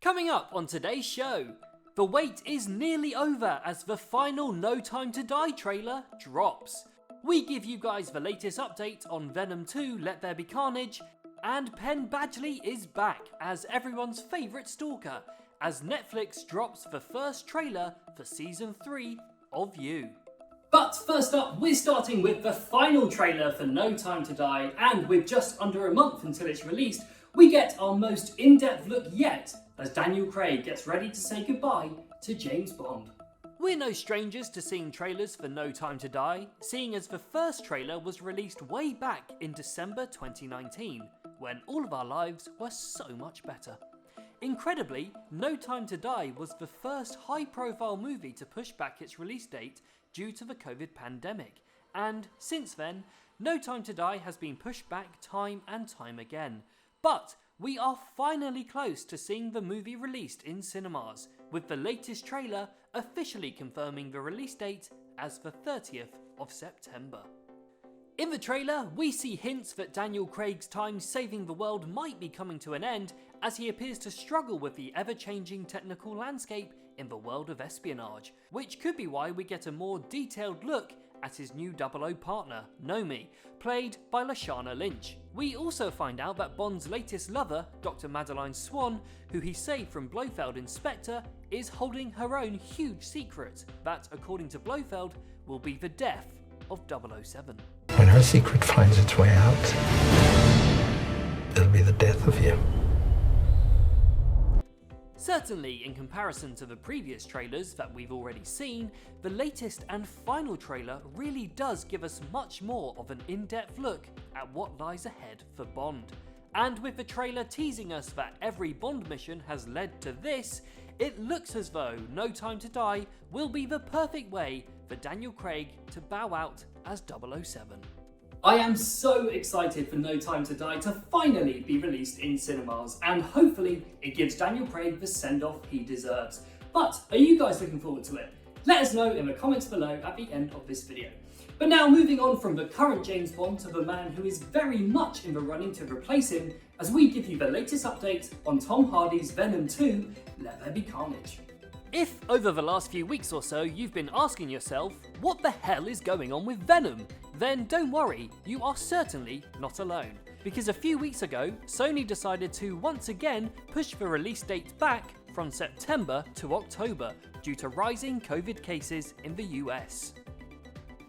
Coming up on today's show, the wait is nearly over as the final No Time to Die trailer drops. We give you guys the latest update on Venom 2 Let There Be Carnage, and Penn Badgley is back as everyone's favourite stalker, as Netflix drops the first trailer for Season 3 of You. But first up, we're starting with the final trailer for No Time to Die, and with just under a month until it's released, we get our most in-depth look yet as Daniel Craig gets ready to say goodbye to James Bond. We're no strangers to seeing trailers for No Time to Die, seeing as the first trailer was released way back in December 2019, when all of our lives were so much better. Incredibly, No Time to Die was the first high-profile movie to push back its release date due to the COVID pandemic, and since then, No Time to Die has been pushed back time and time again. But we are finally close to seeing the movie released in cinemas, with the latest trailer officially confirming the release date as the 30th of September. In the trailer, we see hints that Daniel Craig's time saving the world might be coming to an end, as he appears to struggle with the ever-changing technical landscape in the world of espionage, which could be why we get a more detailed look at his new 00 partner, Nomi, played by Lashana Lynch. We also find out that Bond's latest lover, Dr. Madeline Swan, who he saved from Blofeld in Spectre, is holding her own huge secret that, according to Blofeld, will be the death of 007. When her secret finds its way out, it'll be the death of you. Certainly, in comparison to the previous trailers that we've already seen, the latest and final trailer really does give us much more of an in-depth look at what lies ahead for Bond. And with the trailer teasing us that every Bond mission has led to this, it looks as though No Time to Die will be the perfect way for Daniel Craig to bow out as 007. I am so excited for No Time to Die to finally be released in cinemas, and hopefully it gives Daniel Craig the send-off he deserves. But are you guys looking forward to it? Let us know in the comments below at the end of this video. But now moving on from the current James Bond to the man who is very much in the running to replace him, as we give you the latest update on Tom Hardy's Venom 2 Let There Be Carnage. If over the last few weeks or so you've been asking yourself, what the hell is going on with Venom? Then don't worry, you are certainly not alone. Because a few weeks ago, Sony decided to once again push the release date back from September to October due to rising COVID cases in the US.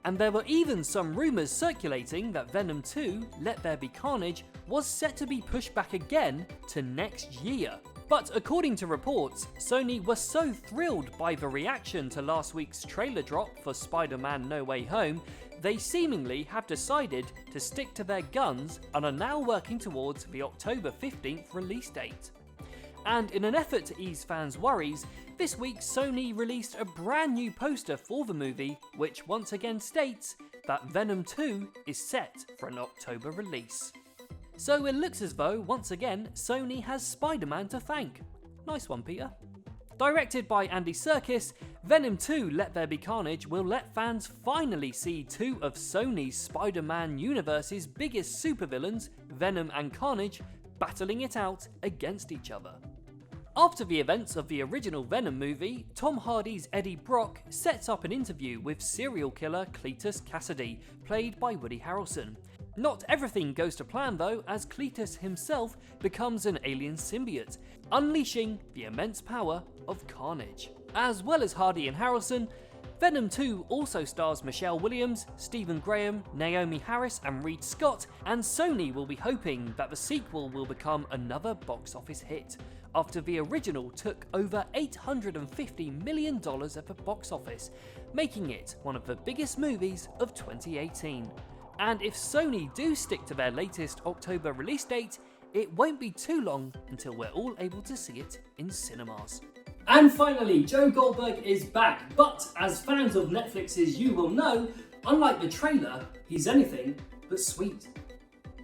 And there were even some rumours circulating that Venom 2 Let There Be Carnage was set to be pushed back again to next year. But according to reports, Sony was so thrilled by the reaction to last week's trailer drop for Spider-Man No Way Home, they seemingly have decided to stick to their guns and are now working towards the October 15th release date. And in an effort to ease fans' worries, this week Sony released a brand new poster for the movie, which once again states that Venom 2 is set for an October release. So it looks as though, once again, Sony has Spider-Man to thank. Nice one, Peter. Directed by Andy Serkis, Venom 2 Let There Be Carnage will let fans finally see two of Sony's Spider-Man universe's biggest supervillains, Venom and Carnage, battling it out against each other. After the events of the original Venom movie, Tom Hardy's Eddie Brock sets up an interview with serial killer Cletus Cassidy, played by Woody Harrelson. Not everything goes to plan though, as Cletus himself becomes an alien symbiote, unleashing the immense power of Carnage. As well as Hardy and Harrelson, Venom 2 also stars Michelle Williams, Stephen Graham, Naomi Harris and Reed Scott, and Sony will be hoping that the sequel will become another box office hit, after the original took over $850 million at the box office, making it one of the biggest movies of 2018. And if Sony do stick to their latest October release date, it won't be too long until we're all able to see it in cinemas. And finally, Joe Goldberg is back, but as fans of Netflix's You will know, unlike the trailer, he's anything but sweet.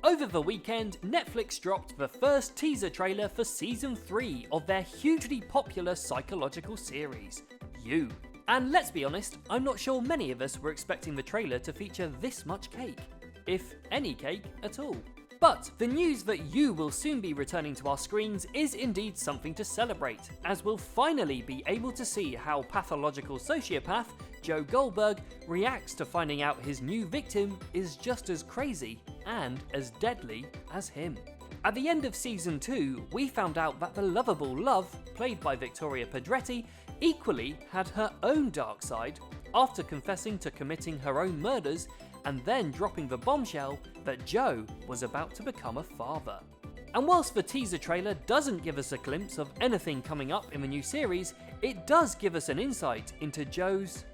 Over the weekend, Netflix dropped the first teaser trailer for Season 3 of their hugely popular psychological series, You. And let's be honest, I'm not sure many of us were expecting the trailer to feature this much cake, if any cake at all. But the news that You will soon be returning to our screens is indeed something to celebrate, as we'll finally be able to see how pathological sociopath Joe Goldberg reacts to finding out his new victim is just as crazy and as deadly as him. At the end of season 2, we found out that the lovable Love, played by Victoria Pedretti, equally had her own dark side after confessing to committing her own murders and then dropping the bombshell that Joe was about to become a father. And whilst the teaser trailer doesn't give us a glimpse of anything coming up in the new series, it does give us an insight into Joe's,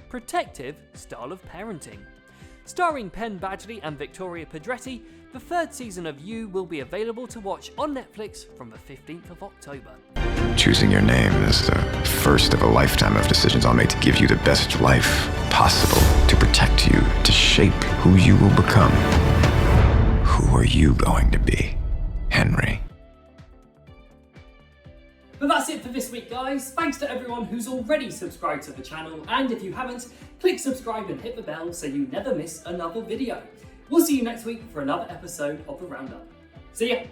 protective style of parenting. Starring Penn Badgley and Victoria Pedretti, the third season of You will be available to watch on Netflix from the 15th of October. Choosing your name is the first of a lifetime of decisions I'll make to give you the best life possible, to protect you, to shape who you will become. Who are you going to be, Henry? But that's it for this week, guys. Thanks to everyone who's already subscribed to the channel, and if you haven't, click subscribe and hit the bell so you never miss another video. We'll see you next week for another episode of The Roundup. See ya!